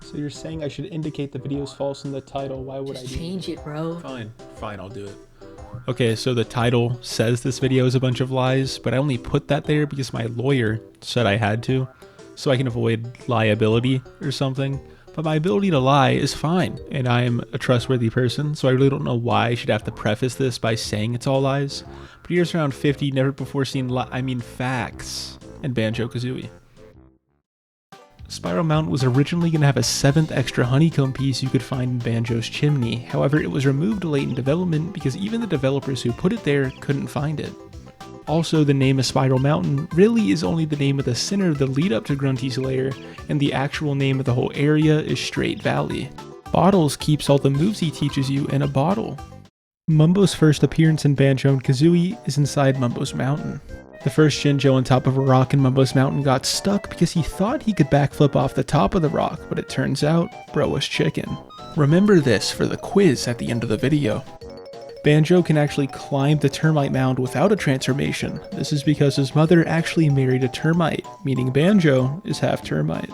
So you're saying I should indicate the video is false in the title. Why would I do change it, bro. Fine, I'll do it. Okay, so the title says this video is a bunch of lies, but I only put that there because my lawyer said I had to, so I can avoid liability or something. But my ability to lie is fine, and I am a trustworthy person, so I really don't know why I should have to preface this by saying it's all lies. But here's around 50 never before seen facts in Banjo-Kazooie. Spiral Mountain was originally going to have a 7th extra honeycomb piece you could find in Banjo's chimney, however it was removed late in development because even the developers who put it there couldn't find it. Also, the name of Spiral Mountain really is only the name of the center of the lead up to Grunty's lair, and the actual name of the whole area is Straight Valley. Bottles keeps all the moves he teaches you in a bottle. Mumbo's first appearance in Banjo-Kazooie is inside Mumbo's Mountain. The first Jinjo on top of a rock in Mumbo's Mountain got stuck because he thought he could backflip off the top of the rock, but it turns out, bro was chicken. Remember this for the quiz at the end of the video. Banjo can actually climb the termite mound without a transformation. This is because his mother actually married a termite, meaning Banjo is half termite.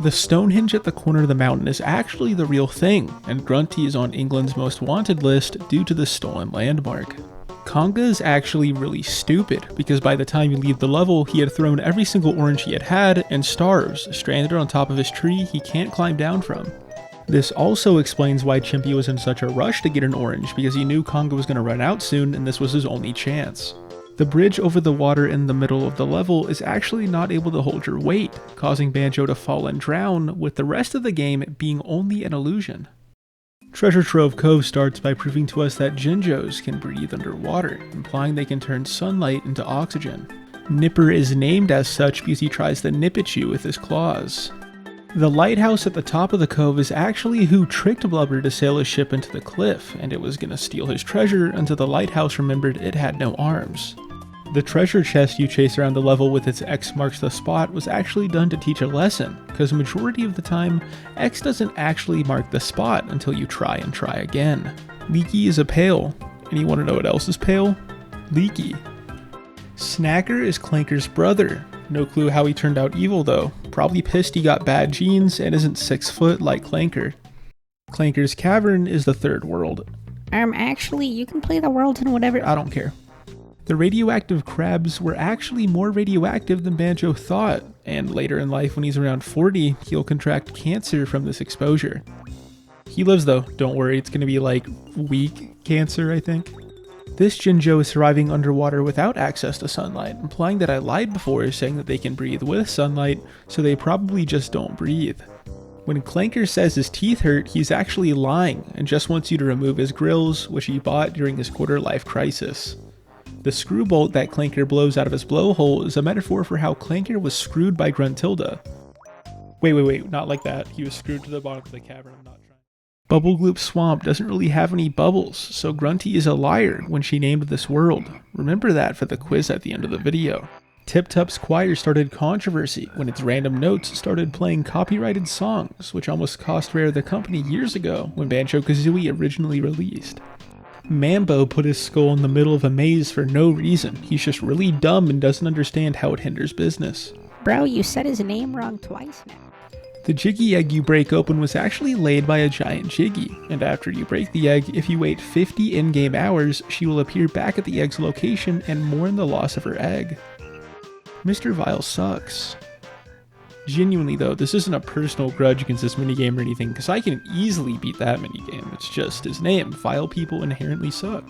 The Stonehenge at the corner of the mountain is actually the real thing, and Grunty is on England's most wanted list due to the stolen landmark. Conga is actually really stupid, because by the time you leave the level, he had thrown every single orange he had and starves, stranded on top of his tree he can't climb down from. This also explains why Chimpy was in such a rush to get an orange, because he knew Conga was going to run out soon and this was his only chance. The bridge over the water in the middle of the level is actually not able to hold your weight, causing Banjo to fall and drown, with the rest of the game being only an illusion. Treasure Trove Cove starts by proving to us that Jinjos can breathe underwater, implying they can turn sunlight into oxygen. Nipper is named as such because he tries to nip at you with his claws. The lighthouse at the top of the cove is actually who tricked Blubber to sail his ship into the cliff, and it was gonna steal his treasure until the lighthouse remembered it had no arms. The treasure chest you chase around the level with its X marks the spot was actually done to teach a lesson, because majority of the time, X doesn't actually mark the spot until you try and try again. Leaky is a pail, and you want to know what else is pale? Leaky. Snacker is Clanker's brother. No clue how he turned out evil though. Probably pissed he got bad genes and isn't 6 foot like Clanker. Clanker's Cavern is the third world. Actually, you can play the world in whatever. I don't care. The radioactive crabs were actually more radioactive than Banjo thought, and later in life when he's around 40, he'll contract cancer from this exposure. He lives though, don't worry, it's gonna be like weak cancer, I think. This Jinjo is surviving underwater without access to sunlight, implying that I lied before saying that they can breathe with sunlight, so they probably just don't breathe. When Clanker says his teeth hurt, he's actually lying and just wants you to remove his grills, which he bought during his quarter-life crisis. The screw bolt that Clanker blows out of his blowhole is a metaphor for how Clanker was screwed by Gruntilda. Wait, not like that. He was screwed to the bottom of the cavern, I'm not trying. Bubble Gloop Swamp doesn't really have any bubbles, so Grunty is a liar when she named this world. Remember that for the quiz at the end of the video. Tip Tup's choir started controversy when its random notes started playing copyrighted songs, which almost cost Rare the company years ago when Banjo-Kazooie originally released. Mumbo put his skull in the middle of a maze for no reason. He's just really dumb and doesn't understand how it hinders business. Bro, you said his name wrong twice now. The Jiggy egg you break open was actually laid by a giant Jiggy, and after you break the egg, if you wait 50 in-game hours, she will appear back at the egg's location and mourn the loss of her egg. Mr. Vile sucks. Genuinely though, this isn't a personal grudge against this minigame or anything, because I can easily beat that minigame. It's just his name. Vile people inherently suck.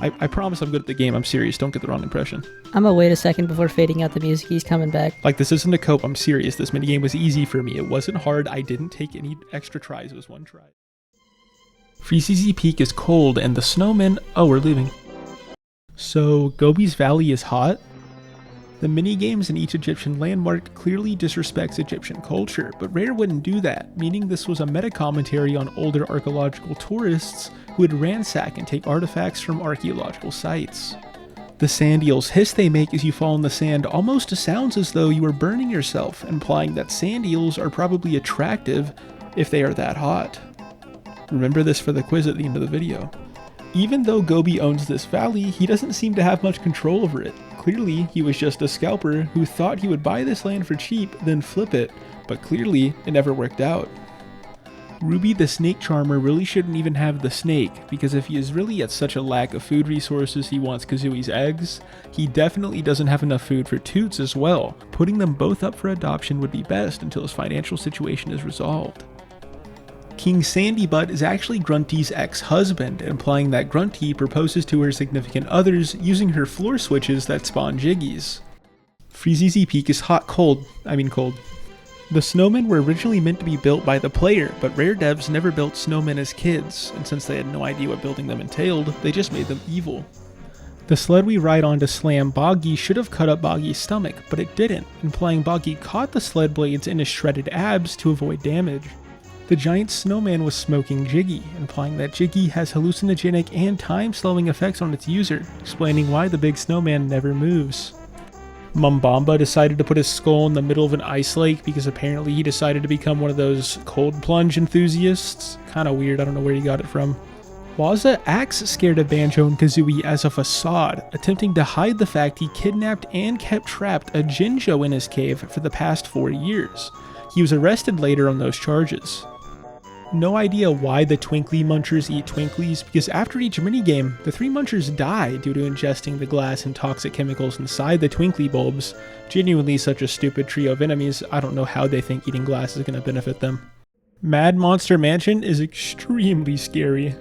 I promise I'm good at the game. I'm serious. Don't get the wrong impression. I'm gonna wait a second before fading out the music. He's coming back. Like, this isn't a cope. I'm serious. This minigame was easy for me. It wasn't hard. I didn't take any extra tries. It was one try. Freezy Peak is cold, and the snowmen... Oh, we're leaving. So, Gobi's Valley is hot? The minigames in each Egyptian landmark clearly disrespects Egyptian culture, but Rare wouldn't do that, meaning this was a meta-commentary on older archaeological tourists who would ransack and take artifacts from archaeological sites. The sand eel's hiss they make as you fall in the sand almost sounds as though you are burning yourself, implying that sand eels are probably attractive if they are that hot. Remember this for the quiz at the end of the video. Even though Gobi owns this valley, he doesn't seem to have much control over it. Clearly, he was just a scalper who thought he would buy this land for cheap, then flip it, but clearly it never worked out. Ruby the snake charmer really shouldn't even have the snake, because if he is really at such a lack of food resources he wants Kazooie's eggs, he definitely doesn't have enough food for Toots as well. Putting them both up for adoption would be best until his financial situation is resolved. King Sandybutt is actually Grunty's ex-husband, implying that Grunty proposes to her significant others using her floor switches that spawn Jiggies. Freezy Peak is cold. The snowmen were originally meant to be built by the player, but Rare devs never built snowmen as kids, and since they had no idea what building them entailed, they just made them evil. The sled we ride on to slam Boggy should have cut up Boggy's stomach, but it didn't, implying Boggy caught the sled blades in his shredded abs to avoid damage. The giant snowman was smoking Jiggy, implying that Jiggy has hallucinogenic and time-slowing effects on its user, explaining why the big snowman never moves. Mumbamba decided to put his skull in the middle of an ice lake because apparently he decided to become one of those cold plunge enthusiasts. Kinda weird, I don't know where he got it from. Waza acts scared of Banjo and Kazooie as a facade, attempting to hide the fact he kidnapped and kept trapped a Jinjo in his cave for the past 4 years. He was arrested later on those charges. No idea why the Twinkly Munchers eat Twinklies, because after each minigame, the 3 Munchers die due to ingesting the glass and toxic chemicals inside the Twinkly bulbs. Genuinely such a stupid trio of enemies, I don't know how they think eating glass is going to benefit them. Mad Monster Mansion is extremely scary.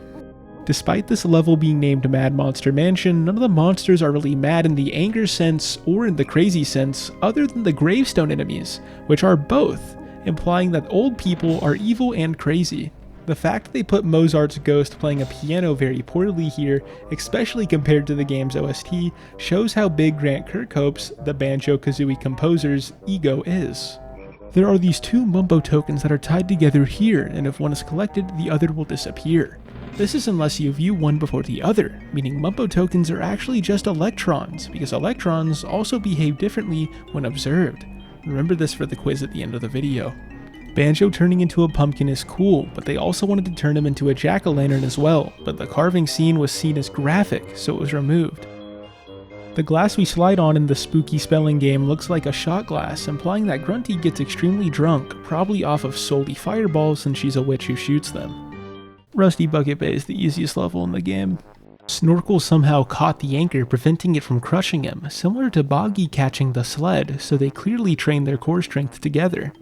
Despite this level being named Mad Monster Mansion, none of the monsters are really mad in the anger sense or in the crazy sense, other than the gravestone enemies, which are both, implying that old people are evil and crazy. The fact that they put Mozart's ghost playing a piano very poorly here, especially compared to the game's OST, shows how big Grant Kirkhope's, the Banjo-Kazooie composer's, ego is. There are these 2 Mumbo tokens that are tied together here, and if one is collected, the other will disappear. This is unless you view one before the other, meaning Mumbo tokens are actually just electrons, because electrons also behave differently when observed. Remember this for the quiz at the end of the video. Banjo turning into a pumpkin is cool, but they also wanted to turn him into a jack-o'-lantern as well, but the carving scene was seen as graphic, so it was removed. The glass we slide on in the spooky spelling game looks like a shot glass, implying that Grunty gets extremely drunk, probably off of solely fireballs since she's a witch who shoots them. Rusty Bucket Bay is the easiest level in the game. Snorkel somehow caught the anchor, preventing it from crushing him, similar to Boggy catching the sled, so they clearly trained their core strength together.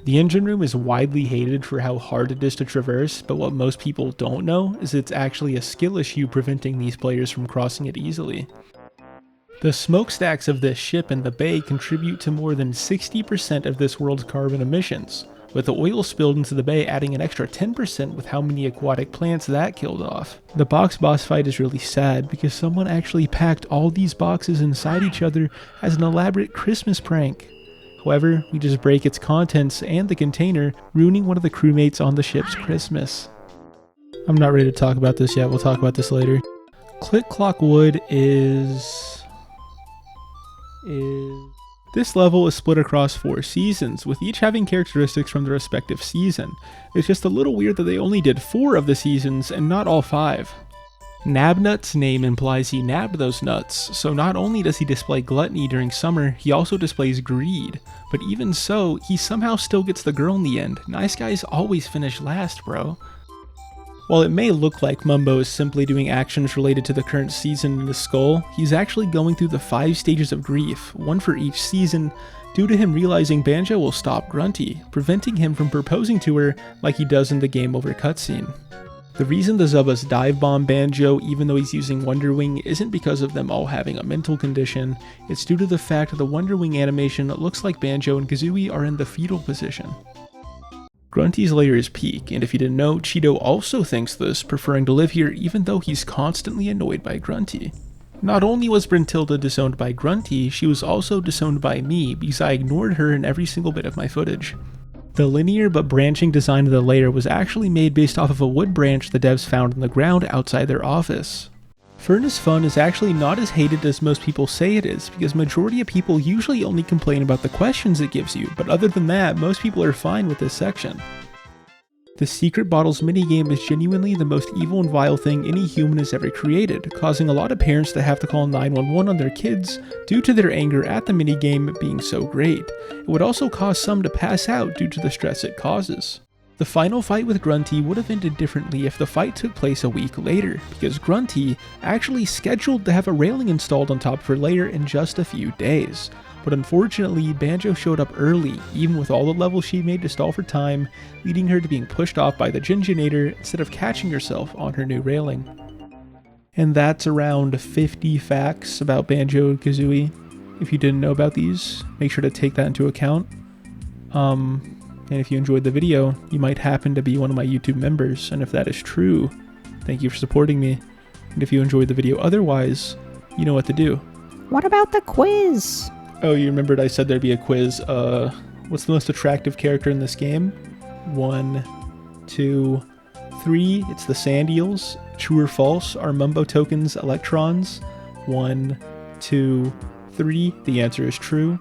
The engine room is widely hated for how hard it is to traverse, but what most people don't know is it's actually a skill issue preventing these players from crossing it easily. The smokestacks of this ship in the bay contribute to more than 60% of this world's carbon emissions, with the oil spilled into the bay adding an extra 10% with how many aquatic plants that killed off. The box boss fight is really sad because someone actually packed all these boxes inside each other as an elaborate Christmas prank. However, we just break its contents and the container, ruining one of the crewmates on the ship's Christmas. I'm not ready to talk about this yet, we'll talk about this later. Clockwood is... This level is split across 4 seasons, with each having characteristics from the respective season. It's just a little weird that they only did 4 of the seasons and not all 5. Nabnut's name implies he nabbed those nuts, so not only does he display gluttony during summer, he also displays greed. But even so, he somehow still gets the girl in the end. Nice guys always finish last, bro. While it may look like Mumbo is simply doing actions related to the current season in his skull, he's actually going through the 5 stages of grief, one for each season, due to him realizing Banjo will stop Grunty, preventing him from proposing to her like he does in the game over cutscene. The reason the Zubbas dive bomb Banjo even though he's using Wonder Wing isn't because of them all having a mental condition, it's due to the fact that the Wonder Wing animation looks like Banjo and Kazooie are in the fetal position. Grunty's lair is Peak, and if you didn't know, Cheeto also thinks this, preferring to live here even though he's constantly annoyed by Grunty. Not only was Brintilda disowned by Grunty, she was also disowned by me because I ignored her in every single bit of my footage. The linear but branching design of the layer was actually made based off of a wood branch the devs found in the ground outside their office. Furnace Fun is actually not as hated as most people say it is, because majority of people usually only complain about the questions it gives you, but other than that, most people are fine with this section. The secret bottles minigame is genuinely the most evil and vile thing any human has ever created, causing a lot of parents to have to call 911 on their kids due to their anger at the minigame being so great. It would also cause some to pass out due to the stress it causes. The final fight with Grunty would have ended differently if the fight took place a week later, because Grunty actually scheduled to have a railing installed on top of her lair in just a few days. But unfortunately, Banjo showed up early, even with all the levels she made to stall for time, leading her to being pushed off by the Ginginator instead of catching herself on her new railing. And that's around 50 facts about Banjo-Kazooie. If you didn't know about these, make sure to take that into account. And if you enjoyed the video, you might happen to be one of my YouTube members, and if that is true, thank you for supporting me. And if you enjoyed the video otherwise, you know what to do. What about the quiz? Oh, you remembered I said there'd be a quiz. What's the most attractive character in this game? 1, 2, 3. It's the sand eels. True or false? Are Mumbo tokens electrons? 1, 2, 3. The answer is true.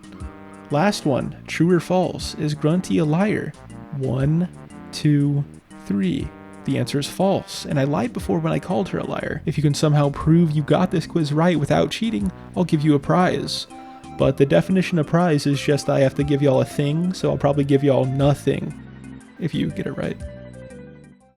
Last one. True or false? Is Grunty a liar? 1, 2, 3. The answer is false, and I lied before when I called her a liar. If you can somehow prove you got this quiz right without cheating, I'll give you a prize. But the definition of prize is just I have to give y'all a thing, so I'll probably give y'all nothing if you get it right.